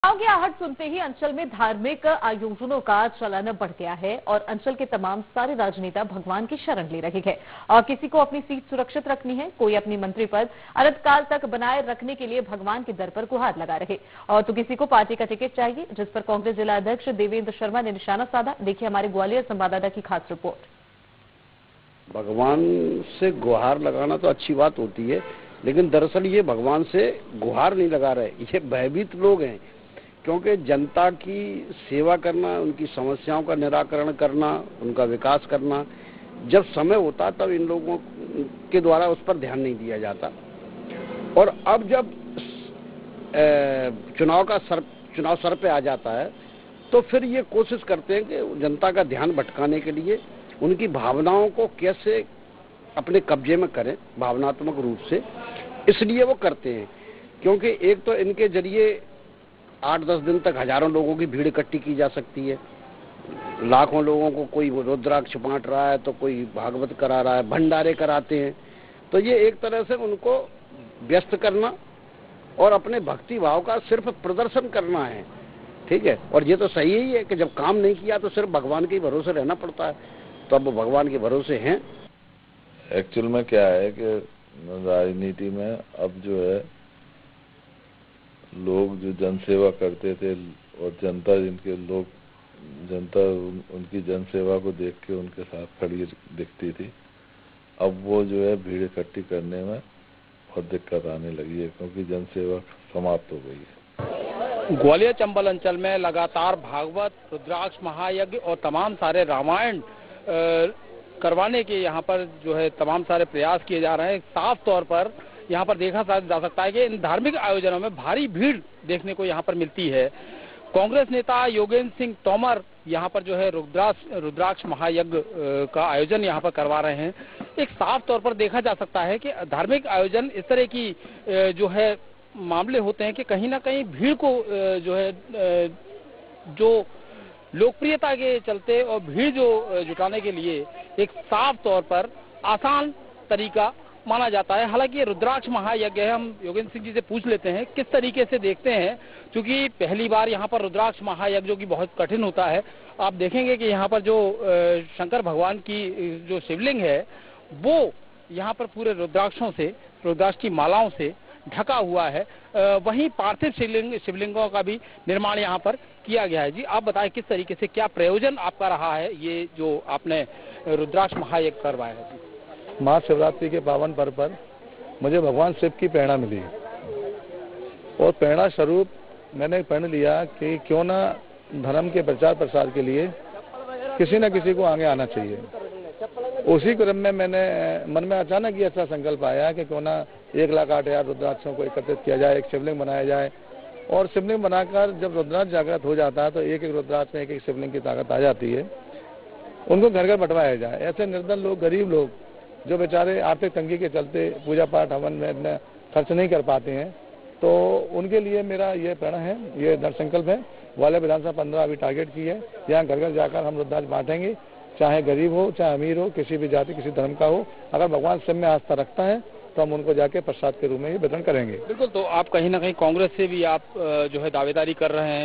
चुनाव की आहट सुनते ही अंचल में धार्मिक आयोजनों का चलन बढ़ गया है और अंचल के तमाम सारे राजनेता भगवान की शरण ले रहे हैं। और किसी को अपनी सीट सुरक्षित रखनी है, कोई अपनी मंत्री पद अनंतकाल तक बनाए रखने के लिए भगवान के दर पर गुहार लगा रहे, और तो किसी को पार्टी का टिकट चाहिए, जिस पर कांग्रेस जिला अध्यक्ष देवेंद्र शर्मा ने निशाना साधा। देखिए हमारे ग्वालियर संवाददाता की खास रिपोर्ट। भगवान से गुहार लगाना तो अच्छी बात होती है, लेकिन दरअसल ये भगवान से गुहार नहीं लगा रहे, ये भयभीत लोग हैं। क्योंकि जनता की सेवा करना, उनकी समस्याओं का निराकरण करना, उनका विकास करना, जब समय होता तब इन लोगों के द्वारा उस पर ध्यान नहीं दिया जाता। और अब जब चुनाव सर पे आ जाता है तो फिर ये कोशिश करते हैं कि जनता का ध्यान भटकाने के लिए उनकी भावनाओं को कैसे अपने कब्जे में करें भावनात्मक रूप से, इसलिए वो करते हैं। क्योंकि एक तो इनके जरिए 8-10 दिन तक हजारों लोगों की भीड़ इकट्ठी की जा सकती है, लाखों लोगों को कोई रुद्राक्ष बांट रहा है तो कोई भागवत करा रहा है, भंडारे कराते हैं। तो ये एक तरह से उनको व्यस्त करना और अपने भक्ति भाव का सिर्फ प्रदर्शन करना है, ठीक है। और ये तो सही ही है कि जब काम नहीं किया तो सिर्फ भगवान के भरोसे रहना पड़ता है, तो अब वो भगवान के भरोसे हैं। एक्चुअल में क्या है कि राजनीति में अब जो है लोग जो जनसेवा करते थे और जनता उनकी जनसेवा को देख के उनके साथ खड़ी दिखती थी, अब वो जो है भीड़ इकट्ठी करने में बहुत दिक्कत आने लगी है, क्योंकि जनसेवा समाप्त हो गई है। ग्वालियर चंबल अंचल में लगातार भागवत, रुद्राक्ष महायज्ञ और तमाम सारे रामायण करवाने के यहाँ पर जो है तमाम सारे प्रयास किए जा रहे हैं। साफ तौर पर यहाँ पर देखा जा सकता है कि इन धार्मिक आयोजनों में भारी भीड़ देखने को यहाँ पर मिलती है। कांग्रेस नेता योगेंद्र सिंह तोमर यहाँ पर जो है रुद्राक्ष महायज्ञ का आयोजन यहाँ पर करवा रहे हैं। एक साफ तौर पर देखा जा सकता है कि धार्मिक आयोजन इस तरह की जो है मामले होते हैं कि कहीं ना कहीं भीड़ को जो है जो लोकप्रियता के चलते और भीड़ जो जुटाने के लिए एक साफ तौर पर आसान तरीका माना जाता है। हालांकि रुद्राक्ष महायज्ञ है, हम योगेंद्र सिंह जी से पूछ लेते हैं किस तरीके से देखते हैं, क्योंकि पहली बार यहाँ पर रुद्राक्ष महायज्ञ जो कि बहुत कठिन होता है। आप देखेंगे कि यहाँ पर जो शंकर भगवान की जो शिवलिंग है वो यहाँ पर पूरे रुद्राक्ष की मालाओं से ढका हुआ है। वहीं पार्थिव शिवलिंगों का भी निर्माण यहाँ पर किया गया है। जी आप बताएं किस तरीके से, क्या प्रयोजन आपका रहा है ये जो आपने रुद्राक्ष महायज्ञ करवाया है? महाशिवरात्रि के पावन पर्व पर मुझे भगवान शिव की प्रेरणा मिली और प्रेरणा स्वरूप मैंने प्रण लिया कि क्यों ना धर्म के प्रचार प्रसार के लिए किसी न किसी को आगे आना चाहिए। उसी क्रम में मैंने मन में अचानक ये ऐसा संकल्प आया कि क्यों ना 1,08,000 रुद्राक्षों को एकत्रित किया जाए, एक शिवलिंग बनाया जाए, और शिवलिंग बनाकर जब रुद्राक्ष जागृत हो जाता है तो एक एक रुद्राक्ष में एक एक शिवलिंग की ताकत आ जाती है, उनको घर घर बंटवाया जाए। ऐसे निर्धन लोग, गरीब लोग जो बेचारे आर्थिक तंगी के चलते पूजा पाठ हवन में इतना खर्च नहीं कर पाते हैं, तो उनके लिए मेरा ये प्रण है, ये दृढ़ संकल्प है। ग्वालियर विधानसभा 15 अभी टारगेट की है, यहाँ घर घर जाकर हम रुद्राक्ष बांटेंगे, चाहे गरीब हो चाहे अमीर हो, किसी भी जाति किसी धर्म का हो, अगर भगवान शिव में आस्था रखता है तो हम उनको जाके प्रसाद के रूप में ये वितरण करेंगे। बिल्कुल, तो आप कहीं ना कहीं कांग्रेस से भी आप जो है दावेदारी कर रहे हैं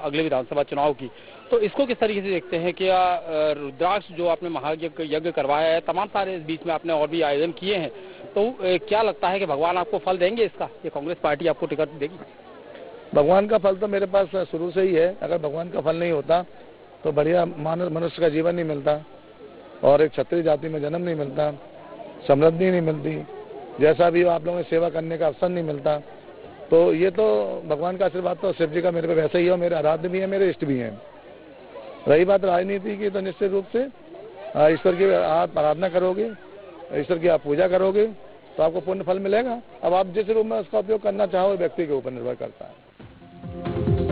अगले विधानसभा चुनाव की, तो इसको किस तरीके से देखते हैं? क्या रुद्राक्ष जो आपने महायज्ञ करवाया है, तमाम सारे इस बीच में आपने और भी आयोजन किए हैं, तो क्या लगता है कि भगवान आपको फल देंगे इसका? ये कांग्रेस पार्टी आपको टिकट देगी? भगवान का फल तो मेरे पास शुरू से ही है। अगर भगवान का फल नहीं होता तो बढ़िया मनुष्य का जीवन नहीं मिलता और एक क्षत्रिय जाति में जन्म नहीं मिलता, समृद्धि नहीं मिलती, जैसा भी आप लोगों की सेवा करने का अवसर नहीं मिलता। तो ये तो भगवान का आशीर्वाद तो शिव जी का मेरे पे वैसे ही है, मेरे आराध्य भी है, मेरे इष्ट भी हैं। रही बात राजनीति की, तो निश्चित रूप से ईश्वर की आप आराधना करोगे, ईश्वर की आप पूजा करोगे तो आपको पुण्य फल मिलेगा। अब आप जिस रूप में उसका उपयोग करना चाहो व्यक्ति के ऊपर निर्भर करता है।